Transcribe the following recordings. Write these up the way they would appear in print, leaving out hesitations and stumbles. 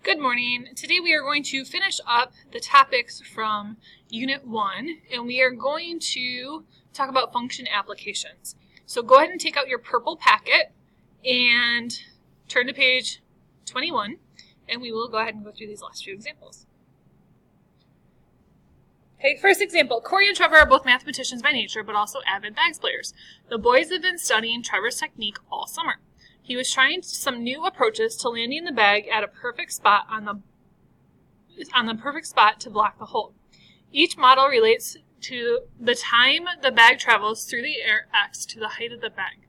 Good morning. Today we are going to finish up the topics from Unit 1, and we are going to talk about function applications. So go ahead and take out your purple packet and turn to page 21, and we will go ahead and go through these last few examples. Okay, first example. Corey and Trevor are both mathematicians by nature, but also avid bags players. The boys have been studying Trevor's technique all summer. He was trying some new approaches to landing the bag at a perfect spot on the perfect spot to block the hole. Each model relates to the time the bag travels through the air x to the height of the bag.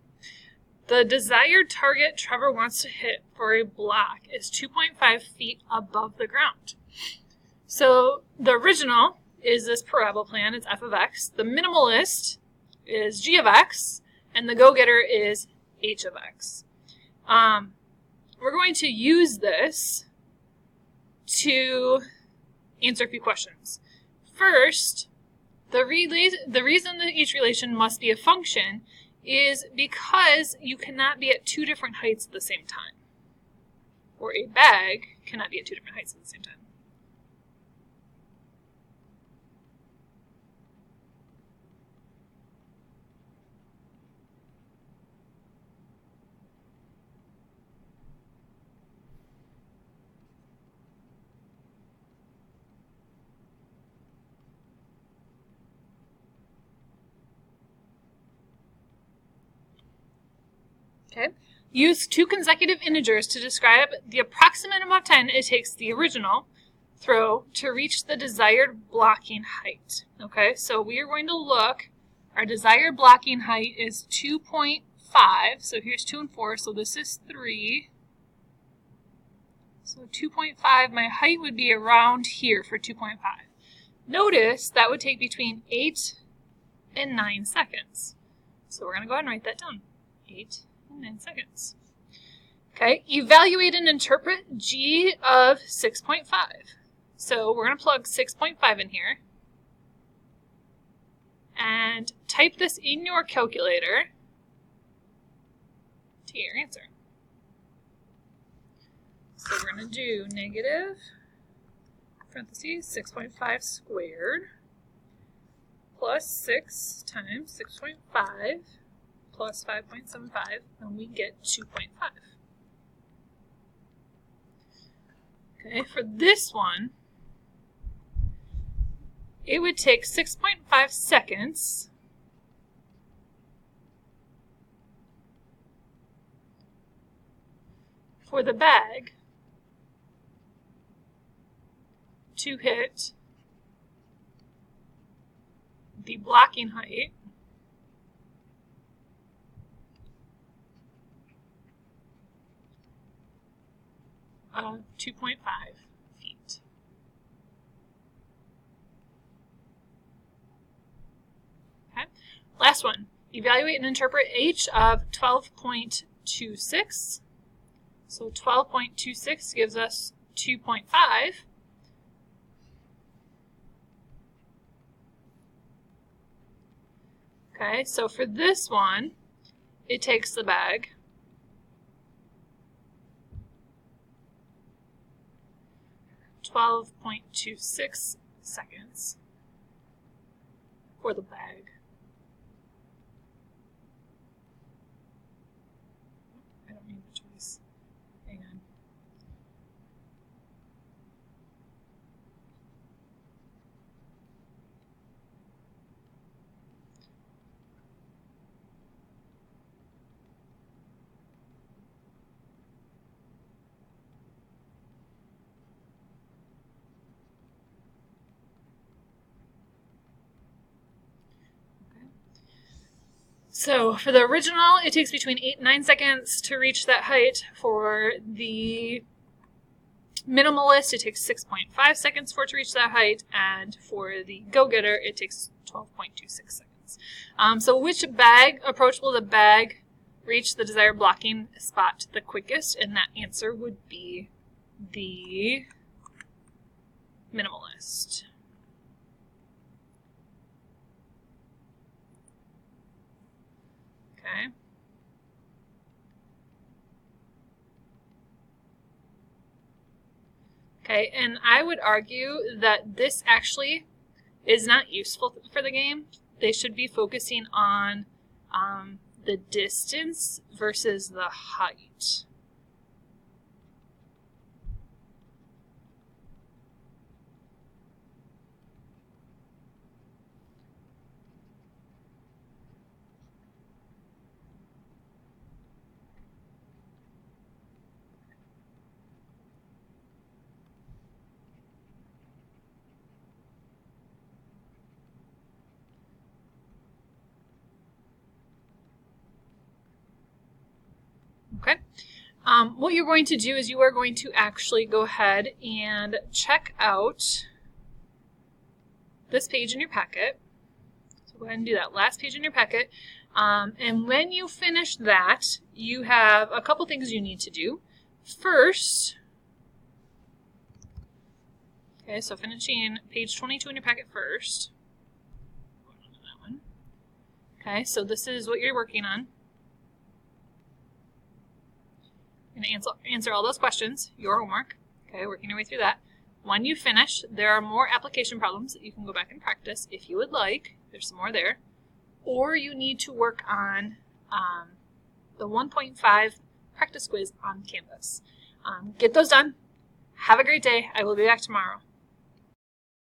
The desired target Trevor wants to hit for a block is 2.5 feet above the ground. So the original is this parabola plan, it's f of x. The minimalist is g of x, and the go-getter is h of x. We're going to use this to answer a few questions. First, the reason that each relation must be a function is because you cannot be at two different heights at the same time. Or a bag cannot be at two different heights at the same time. Okay. Use two consecutive integers to describe the approximate amount of time it takes the original throw to reach the desired blocking height. Okay, so we are going to look, our desired blocking height is 2.5, so here's 2 and 4, so this is 3. So 2.5, my height would be around here for 2.5. Notice that would take between 8 and 9 seconds. So we're going to go ahead and write that down. 8 and 9 seconds. Okay, evaluate and interpret g of 6.5. So we're going to plug 6.5 in here and type this in your calculator to get your answer. So we're going to do negative, parentheses, 6.5 squared plus 6 times 6.5 plus 5.75, and we get 2.5. Okay, for this one, it would take 6.5 seconds for the bag to hit the blocking height of 2.5 feet. Okay. Last one. Evaluate and interpret h of 12.26. So 12.26 gives us 2.5. Okay, so for this one, it takes the bag 12.26 seconds for the bag. I don't need the choice. Hang on. So for the original, it takes between 8 and 9 seconds to reach that height. For the minimalist, it takes 6.5 seconds for it to reach that height. And for the go-getter, it takes 12.26 seconds. So which bag approach will the bag reach the desired blocking spot the quickest? And that answer would be the minimalist. Okay. Okay, and I would argue that this actually is not useful for the game. They should be focusing on the distance versus the height. Okay. What you're going to do is you are going to actually go ahead and check out this page in your packet. So go ahead and do that last page in your packet. And when you finish that, you have a couple things you need to do. First, okay, so finishing page 22 in your packet first. That one. Okay, so this is what you're working on. You're going to answer all those questions, your homework. Okay, working your way through that. When you finish, there are more application problems that you can go back and practice if you would like. There's some more there. Or you need to work on the 1.5 practice quiz on Canvas. Get those done. Have a great day. I will be back tomorrow.